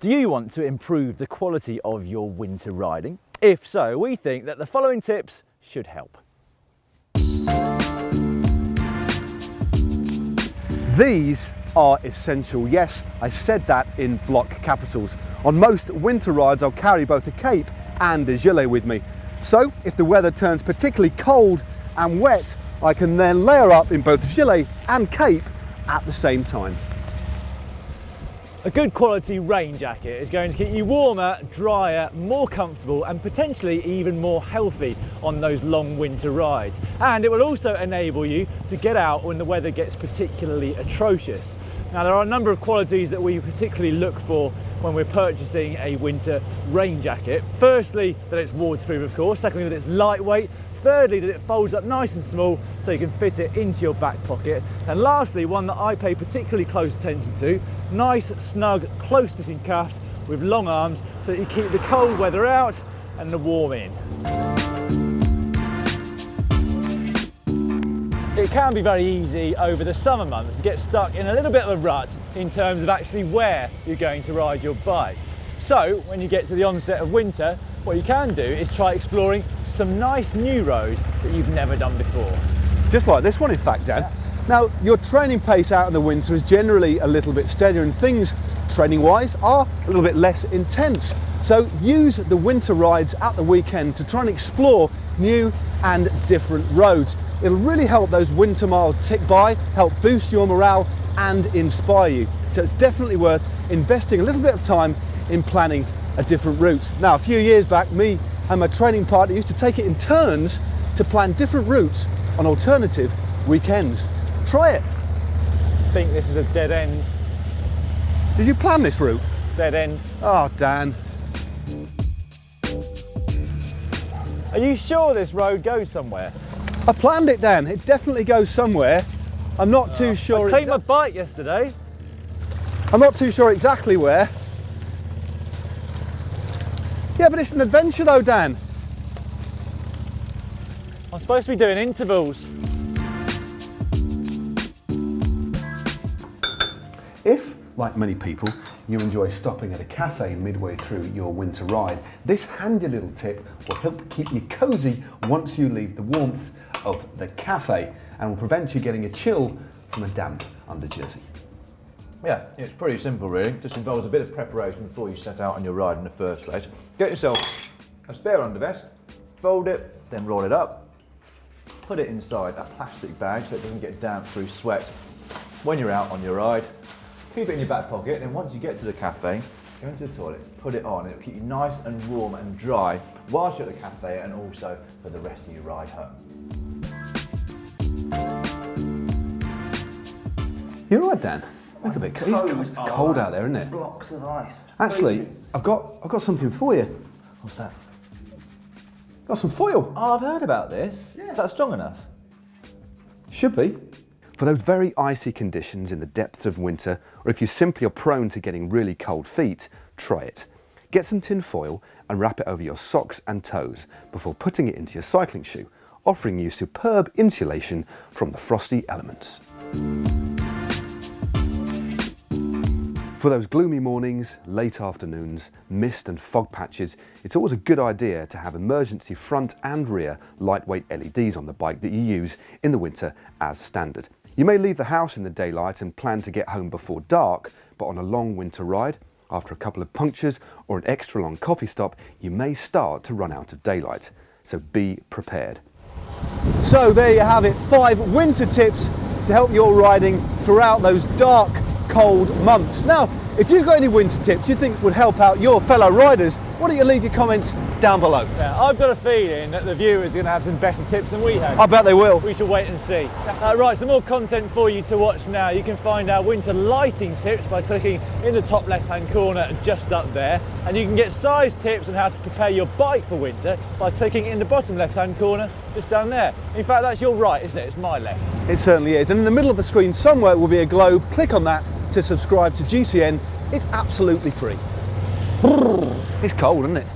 Do you want to improve the quality of your winter riding? If so, we think that the following tips should help. These are essential. Yes, I said that in block capitals. On most winter rides, I'll carry both a cape and a gilet with me. So if the weather turns particularly cold and wet, I can then layer up in both gilet and cape at the same time. A good quality rain jacket is going to keep you warmer, drier, more comfortable and potentially even more healthy on those long winter rides. And it will also enable you to get out when the weather gets particularly atrocious. Now there are a number of qualities that we particularly look for when we're purchasing a winter rain jacket. Firstly, that it's waterproof of course. Secondly, that it's lightweight. Thirdly, that it folds up nice and small so you can fit it into your back pocket. And lastly, one that I pay particularly close attention to, nice, snug, close-fitting cuffs with long arms so that you keep the cold weather out and the warm in. It can be very easy over the summer months to get stuck in a little bit of a rut in terms of actually where you're going to ride your bike. So when you get to the onset of winter, what you can do is try exploring some nice new roads that you've never done before. Just like this one in fact, Dan. Yeah. Now your training pace out in the winter is generally a little bit steadier and things training wise are a little bit less intense. So use the winter rides at the weekend to try and explore new and different roads. It'll really help those winter miles tick by, help boost your morale and inspire you. So it's definitely worth investing a little bit of time in planning a different route. Now a few years back, me and my training partner used to take it in turns to plan different routes on alternative weekends. Try it. I think this is a dead end. Did you plan this route? Dead end. Oh, Dan. Are you sure this road goes somewhere? I planned it, Dan. It definitely goes somewhere. I'm not too sure. I cleaned my bike yesterday. I'm not too sure exactly where. Yeah, but it's an adventure though, Dan. I'm supposed to be doing intervals. If, like many people, you enjoy stopping at a cafe midway through your winter ride, this handy little tip will help keep you cosy once you leave the warmth of the cafe and will prevent you getting a chill from a damp underjersey. Yeah, it's pretty simple really. Just involves a bit of preparation before you set out on your ride in the first place. Get yourself a spare undervest, fold it, then roll it up, put it inside a plastic bag so it doesn't get damp through sweat when you're out on your ride. Keep it in your back pocket, then once you get to the cafe, go into the toilet, put it on, it'll keep you nice and warm and dry whilst you're at the cafe and also for the rest of your ride home. You're right, Dan. Look a bit. It's cold out there, isn't it? Blocks of ice. Actually, I've got something for you. What's that? Got some foil. Oh, I've heard about this. Yeah. Is that strong enough? Should be. For those very icy conditions in the depths of winter, or if you simply are prone to getting really cold feet, try it. Get some tin foil and wrap it over your socks and toes before putting it into your cycling shoe, offering you superb insulation from the frosty elements. For those gloomy mornings, late afternoons, mist and fog patches, it's always a good idea to have emergency front and rear lightweight LEDs on the bike that you use in the winter as standard. You may leave the house in the daylight and plan to get home before dark, but on a long winter ride, after a couple of punctures or an extra long coffee stop, you may start to run out of daylight. So be prepared. So there you have it, 5 winter tips to help your riding throughout those dark, cold months. Now, if you've got any winter tips you think would help out your fellow riders, why don't you leave your comments down below? Yeah, I've got a feeling that the viewers are going to have some better tips than we have. I bet they will. We shall wait and see. Right, some more content for you to watch now. You can find our winter lighting tips by clicking in the top left-hand corner just up there. And you can get size tips on how to prepare your bike for winter by clicking in the bottom left-hand corner just down there. In fact, that's your right, isn't it? It's my left. It certainly is. And in the middle of the screen somewhere will be a globe. Click on that to subscribe to GCN. It's absolutely free. It's cold, isn't it?